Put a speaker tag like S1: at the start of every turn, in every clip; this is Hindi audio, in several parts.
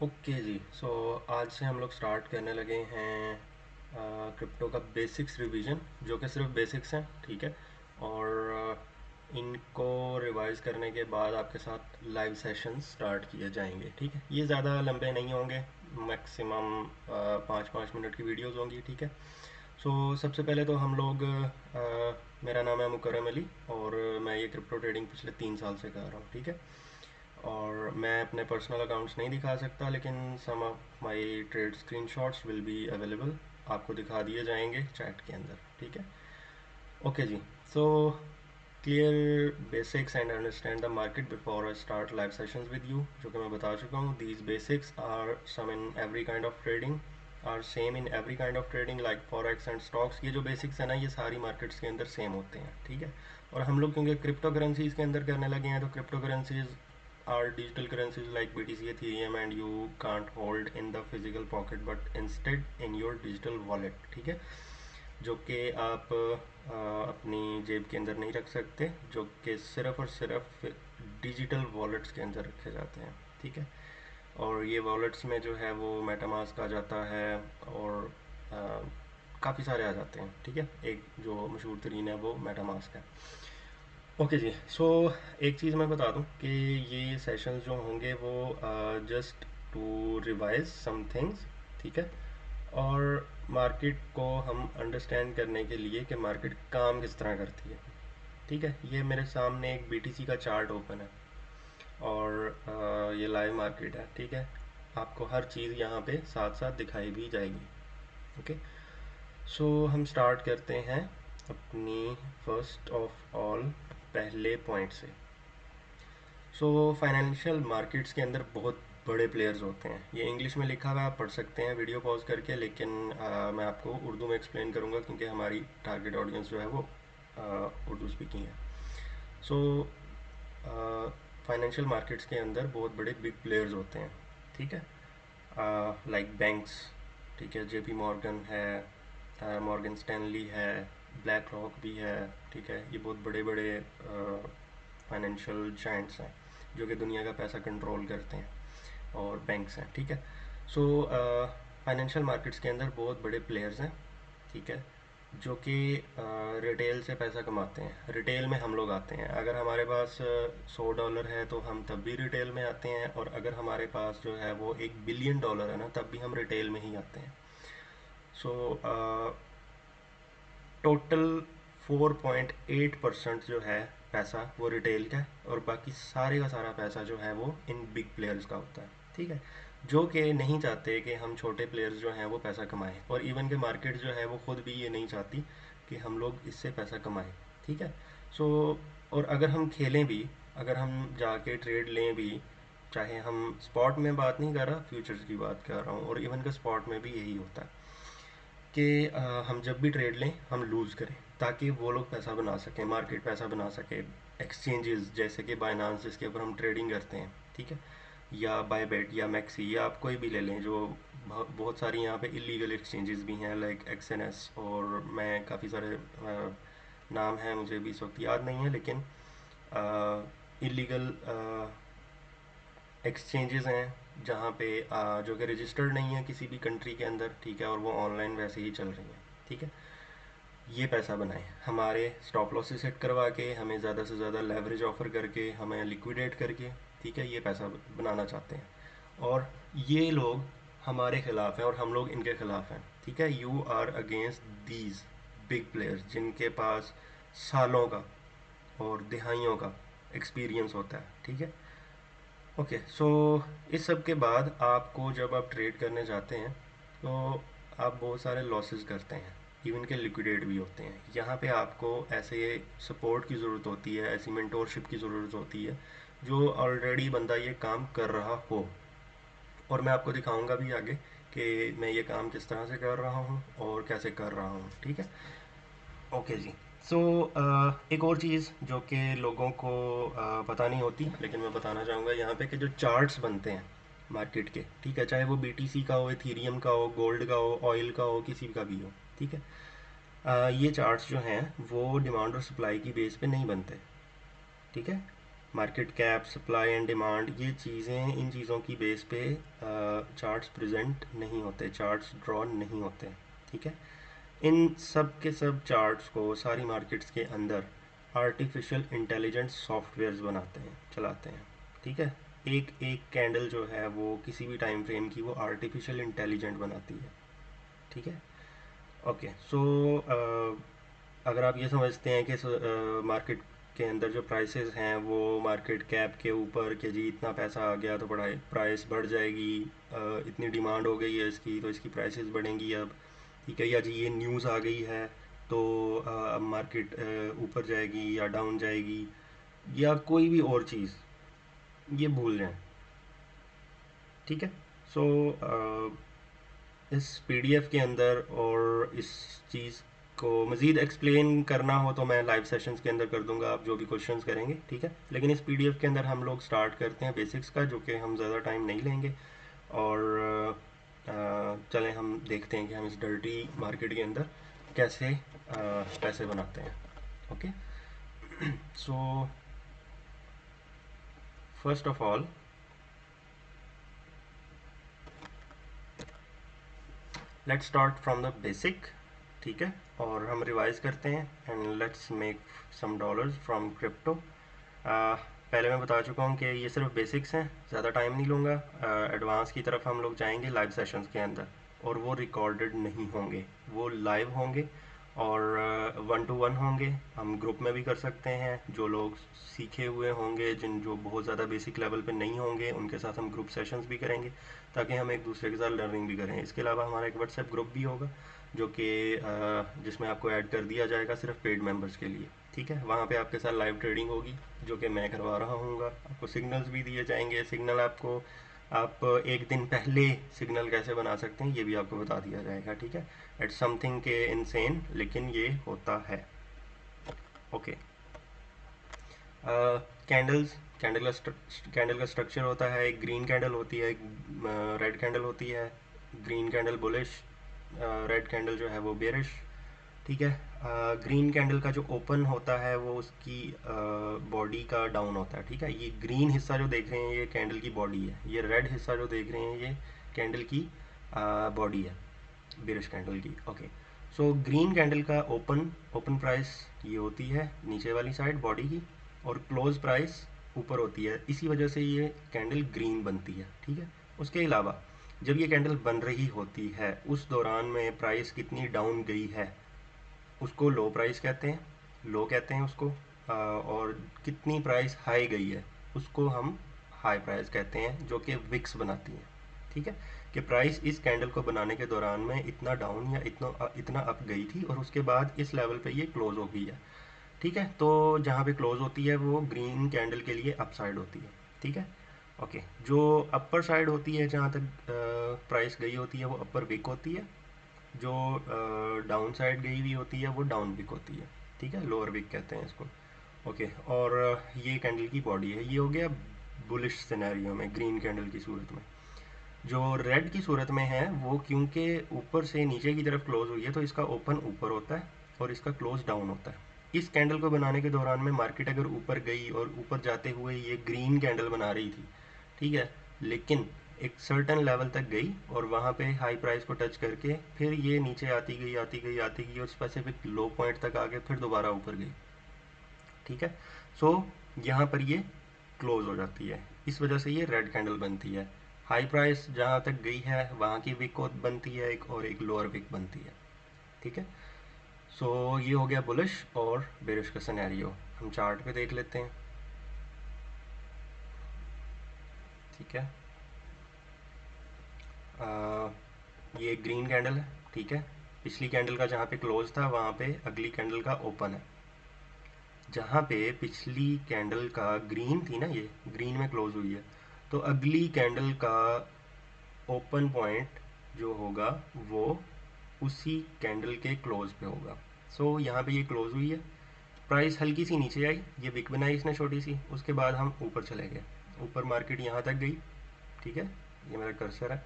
S1: ओके जी। सो आज से हम लोग स्टार्ट करने लगे हैं क्रिप्टो का बेसिक्स रिवीजन, जो कि सिर्फ बेसिक्स हैं, ठीक है। और इनको रिवाइज करने के बाद आपके साथ लाइव सेशंस स्टार्ट किए जाएंगे, ठीक है। ये ज़्यादा लंबे नहीं होंगे, मैक्सिमम 5-5 मिनट की वीडियोस होंगी, ठीक है। सबसे पहले तो हम लोग मेरा नाम है मुकरम अली, और मैं ये क्रिप्टो ट्रेडिंग पिछले 3 साल से कर रहा हूँ, ठीक है। और मैं अपने पर्सनल अकाउंट्स नहीं दिखा सकता, लेकिन some of my trade screenshots will be available, आपको दिखा दिए जाएंगे चैट के अंदर, ठीक है। ओके जी। So clear basics and understand the market before I start live sessions with you, जो कि मैं बता चुका हूँ। These basics are same in every kind of trading, are same in every kind of trading like forex and stocks. ये जो बेसिक्स है ना, ये सारी मार्केट्स के अंदर सेम होते हैं, ठीक है। और हम लोग क्योंकि क्रिप्टो करेंसीज के अंदर करने लगे हैं, तो crypto currencies are digital currencies like BTC, Ethereum, and you can't hold in the physical pocket but instead in your digital wallet, ठीक है। जो कि आप अपनी जेब के अंदर नहीं रख सकते, जो कि सिर्फ और सिर्फ डिजिटल वॉलेट्स के अंदर रखे जाते हैं, ठीक है। और ये वॉलेट्स में जो है वो मेटामास्क आ जाता है, और काफ़ी सारे आ जाते हैं, ठीक है। एक जो मशहूर तरीन है वो मेटामास्क है। ओके जी। एक चीज़ मैं बता दूं कि ये सेशंस जो होंगे वो just to revise some things, ठीक है। और मार्केट को हम अंडरस्टैंड करने के लिए कि मार्केट काम किस तरह करती है, ठीक है। ये मेरे सामने एक बीटीसी का चार्ट ओपन है, और ये लाइव मार्केट है, ठीक है। आपको हर चीज़ यहाँ पे साथ साथ दिखाई भी जाएगी, ओके। हम स्टार्ट करते हैं अपनी फर्स्ट ऑफ ऑल पहले पॉइंट से। फाइनेंशियल मार्केट्स के अंदर बहुत बड़े प्लेयर्स होते हैं। ये इंग्लिश में लिखा हुआ है, आप पढ़ सकते हैं वीडियो पॉज करके, लेकिन मैं आपको उर्दू में एक्सप्लेन करूँगा, क्योंकि हमारी टारगेट ऑडियंस जो है वो उर्दू स्पीकिंग है। सो फाइनेंशियल मार्केट्स के अंदर बहुत बड़े बिग प्लेयर्स होते हैं, ठीक है। लाइक बैंक्स, ठीक है, जेपी मॉर्गन है, मॉर्गन स्टैनली है, ब्लैक रॉक भी है, ठीक है। ये बहुत बड़े बड़े फाइनेंशियल जाइंट्स हैं जो कि दुनिया का पैसा कंट्रोल करते हैं, और बैंक्स हैं, ठीक है। सो फाइनेंशियल मार्केट्स के अंदर बहुत बड़े प्लेयर्स हैं, ठीक है, जो कि रिटेल से पैसा कमाते हैं। रिटेल में हम लोग आते हैं, अगर हमारे पास $100 है तो हम तब भी रिटेल में आते हैं, और अगर हमारे पास जो है वो $1 बिलियन है ना, तब भी हम रिटेल में ही आते हैं। सो टोटल 4.8% जो है पैसा वो रिटेल का है, और बाकी सारे का सारा पैसा जो है वो इन बिग प्लेयर्स का होता है, ठीक है। जो कि नहीं चाहते कि हम छोटे प्लेयर्स जो हैं वो पैसा कमाएं, और इवन के मार्केट जो है वो खुद भी ये नहीं चाहती कि हम लोग इससे पैसा कमाएं, ठीक है। सो और अगर हम खेलें भी, अगर हम जाके ट्रेड लें भी, चाहे हम स्पॉट में बात नहीं कर रहा, फ्यूचर्स की बात कर रहा हूँ, और इवन के स्पॉट में भी यही होता है कि हम जब भी ट्रेड लें हम लूज़ करें, ताकि वो लोग पैसा बना सकें, मार्केट पैसा बना सके। एक्सचेंजेस जैसे कि बाइनांस, जिसके ऊपर हम ट्रेडिंग करते हैं, ठीक है, या बायबेट या मैक्सी, या आप कोई भी ले लें, जो बहुत सारी यहाँ पे इलीगल एक्सचेंजेस भी हैं, लाइक एक्सएनएस, और मैं काफ़ी सारे नाम हैं मुझे भी इस वक्त याद नहीं है, लेकिन इलीगल एक्सचेंजेस हैं जहाँ पे जो कि रजिस्टर्ड नहीं है किसी भी कंट्री के अंदर, ठीक है, और वो ऑनलाइन वैसे ही चल रही हैं, ठीक है। ये पैसा बनाए हमारे स्टॉप लॉसेस सेट करवा के, हमें ज़्यादा से ज़्यादा लेवरेज ऑफर करके, हमें लिक्विडेट करके, ठीक है, ये पैसा बनाना चाहते हैं। और ये लोग हमारे खिलाफ हैं और हम लोग इनके खिलाफ हैं, ठीक है। You are against these big players, जिनके पास सालों का और दिहाइयों का एक्सपीरियंस होता है, ठीक है। ओके। इस सब के बाद आपको, जब आप ट्रेड करने जाते हैं, तो आप बहुत सारे लॉसेस करते हैं, इवन के लिक्विडेट भी होते हैं। यहाँ पे आपको ऐसे सपोर्ट की ज़रूरत होती है, ऐसी मेंटोरशिप की ज़रूरत होती है, जो ऑलरेडी बंदा ये काम कर रहा हो। और मैं आपको दिखाऊंगा भी आगे कि मैं ये काम किस तरह से कर रहा हूँ और कैसे कर रहा हूँ, ठीक है। ओके जी। सो एक और चीज़ जो कि लोगों को पता नहीं होती, लेकिन मैं बताना चाहूँगा यहाँ पे, कि जो चार्ट्स बनते हैं मार्केट के, ठीक है, चाहे वो बीटीसी का हो, इथीरियम का हो, गोल्ड का हो, ऑयल का हो, किसी का भी हो, ठीक है। ये चार्ट्स जो हैं वो डिमांड और सप्लाई की बेस पे नहीं बनते, ठीक है। Market cap, supply and demand, ये चीज़ें, इन चीज़ों की बेस पे चार्ट्स प्रेजेंट नहीं होते, चार्ट्स ड्रॉ नहीं होते। ठीक है, इन सब के सब चार्ट्स को सारी मार्केट्स के अंदर आर्टिफिशियल इंटेलिजेंस सॉफ्टवेयर्स बनाते हैं, चलाते हैं। ठीक है, एक एक कैंडल जो है वो किसी भी टाइम फ्रेम की वो आर्टिफिशियल इंटेलिजेंट बनाती है। ठीक है, ओके। सो अगर आप ये समझते हैं कि मार्केट के अंदर जो प्राइसेस हैं वो मार्केट कैप के ऊपर, कि जी इतना पैसा आ गया तो बड़ा प्राइस बढ़ जाएगी, इतनी डिमांड हो गई है इसकी तो इसकी प्राइसेस बढ़ेंगी अब। ठीक है, या जी ये न्यूज़ आ गई है तो अब मार्केट ऊपर जाएगी या डाउन जाएगी, या कोई भी और चीज़, ये भूल जाएं। ठीक है, सो इस पीडीएफ के अंदर और इस चीज़ को मज़ीद एक्सप्लेन करना हो तो मैं लाइव सेशंस के अंदर कर दूंगा, आप जो भी क्वेश्चंस करेंगे। ठीक है, लेकिन इस पीडीएफ के अंदर हम लोग स्टार्ट करते हैं बेसिक्स का, जो कि हम ज़्यादा टाइम नहीं लेंगे। और चलें हम देखते हैं कि हम इस डर्टी मार्केट के अंदर कैसे पैसे बनाते हैं। Okay, so first of all let's start from the basic. ठीक है, और हम रिवाइज करते हैं and let's make some dollars from crypto. पहले मैं बता चुका हूँ कि ये सिर्फ बेसिक्स हैं, ज़्यादा टाइम नहीं लूँगा। एडवांस की तरफ हम लोग जाएंगे लाइव सेशंस के अंदर, और वो रिकॉर्डेड नहीं होंगे, वो लाइव होंगे और 1 to 1 होंगे। हम ग्रुप में भी कर सकते हैं, जो लोग सीखे हुए होंगे, जिन जो बहुत ज़्यादा बेसिक लेवल पे नहीं होंगे, उनके साथ हम ग्रुप सेशंस भी करेंगे ताकि हम एक दूसरे के साथ लर्निंग भी करें। इसके अलावा हमारा एक व्हाट्सएप ग्रुप भी होगा जो कि जिसमें आपको ऐड कर दिया जाएगा सिर्फ पेड मेंबर्स के लिए। ठीक है, वहाँ पे आपके साथ लाइव ट्रेडिंग होगी जो कि मैं करवा रहा हूँ। आपको सिग्नल्स भी दिए जाएंगे, सिग्नल आपको, आप एक दिन पहले सिग्नल कैसे बना सकते हैं ये भी आपको बता दिया जाएगा। ठीक है, इट्स समथिंग के इनसेन, लेकिन ये होता है। ओके, कैंडल्स, कैंडल का स्ट्रक्चर होता है, एक ग्रीन कैंडल होती है, एक रेड कैंडल होती है। Green candle bullish, red candle जो है वो बेरिश। ठीक है, ग्रीन कैंडल का जो ओपन होता है वो उसकी बॉडी का डाउन होता है। ठीक है, ये ग्रीन हिस्सा जो देख रहे हैं ये कैंडल की बॉडी है, ये रेड हिस्सा जो देख रहे हैं ये कैंडल की बॉडी है, बेरिश कैंडल की। ओके, सो ग्रीन कैंडल का ओपन ओपन प्राइस ये होती है नीचे वाली साइड बॉडी की, और क्लोज प्राइस ऊपर होती है, इसी वजह से ये कैंडल ग्रीन बनती है। ठीक है, उसके अलावा जब ये कैंडल बन रही होती है उस दौरान में प्राइस कितनी डाउन गई है उसको लो प्राइस कहते हैं, लो कहते हैं उसको। और कितनी प्राइस हाई गई है उसको हम हाई प्राइस कहते हैं, जो कि विक्स बनाती है। ठीक है, कि प्राइस इस कैंडल को बनाने के दौरान में इतना डाउन या इतना अप गई थी और उसके बाद इस लेवल पे ये क्लोज हो गई है। ठीक है, तो जहाँ पे क्लोज होती है वो ग्रीन कैंडल के लिए अप साइड होती है। ठीक है, ओके, जो अपर साइड होती है जहाँ तक प्राइस गई होती है वो अपर विक होती है, जो डाउन साइड गई हुई होती है वो डाउन विक होती है। ठीक है, लोअर विक कहते हैं इसको। ओके, और ये कैंडल की बॉडी है। ये हो गया बुलिश सिनेरियो में ग्रीन कैंडल की सूरत में। जो रेड की सूरत में है वो क्योंकि ऊपर से नीचे की तरफ क्लोज हुई है तो इसका ओपन ऊपर होता है और इसका क्लोज डाउन होता है। इस कैंडल को बनाने के दौरान में मार्केट अगर ऊपर गई और ऊपर जाते हुए ये ग्रीन कैंडल बना रही थी, ठीक है, लेकिन एक सर्टन लेवल तक गई और वहाँ पे हाई प्राइस को टच करके फिर ये नीचे आती गई आती गई आती गई और स्पेसिफिक लो पॉइंट तक आके फिर दोबारा ऊपर गई। ठीक है, सो यहाँ पर ये क्लोज हो जाती है, इस वजह से ये रेड कैंडल बनती है। हाई प्राइस जहाँ तक गई है वहाँ की विक बनती है एक, और एक लोअर विक बनती है। ठीक है, सो ये हो गया बुलिश और बेरिश का सिनेरियो। हम चार्ट पे देख लेते हैं। ठीक है, ये ग्रीन कैंडल है। ठीक है, पिछली कैंडल का जहाँ पे क्लोज था वहाँ पे अगली कैंडल का ओपन है। जहाँ पे पिछली कैंडल का ग्रीन थी ना, ये ग्रीन में क्लोज हुई है, तो अगली कैंडल का ओपन पॉइंट जो होगा वो उसी कैंडल के क्लोज पे होगा। सो यहाँ पे ये क्लोज हुई है, प्राइस हल्की सी नीचे आई, ये विक बनाई इसने छोटी सी, उसके बाद हम ऊपर चले गए, ऊपर मार्केट यहाँ तक गई। ठीक है, ये मेरा कर्सर है,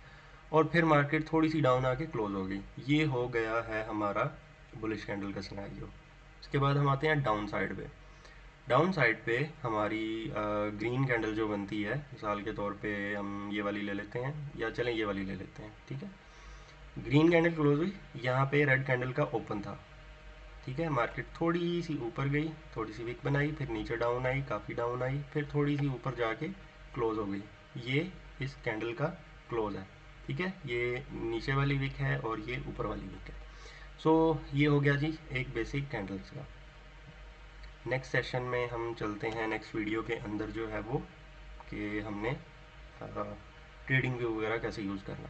S1: और फिर मार्केट थोड़ी सी डाउन आके क्लोज हो गई। ये हो गया है हमारा बुलिश कैंडल का सिनेरियो। इसके बाद हम आते हैं डाउन साइड पे। डाउन साइड पे हमारी ग्रीन कैंडल जो बनती है, मिसाल के तौर पे हम ये वाली ले लेते हैं, या चलें ये वाली ले लेते हैं, ठीक है। ग्रीन कैंडल क्लोज हुई, यहाँ पे रेड कैंडल का ओपन था, ठीक है। मार्केट थोड़ी सी ऊपर गई, थोड़ी सी विक बनाई, फिर नीचे डाउन आई, काफ़ी डाउन आई, फिर थोड़ी सी ऊपर जाके क्लोज हो गई। ये इस कैंडल का क्लोज है, ठीक है। ये नीचे वाली विक है और ये ऊपर वाली विक है। सो ये हो गया जी एक बेसिक कैंडल्स का। नेक्स्ट सेशन में हम चलते हैं नेक्स्ट वीडियो के अंदर जो है वो, कि हमने ट्रेडिंग व्यू वगैरह कैसे यूज़ करना।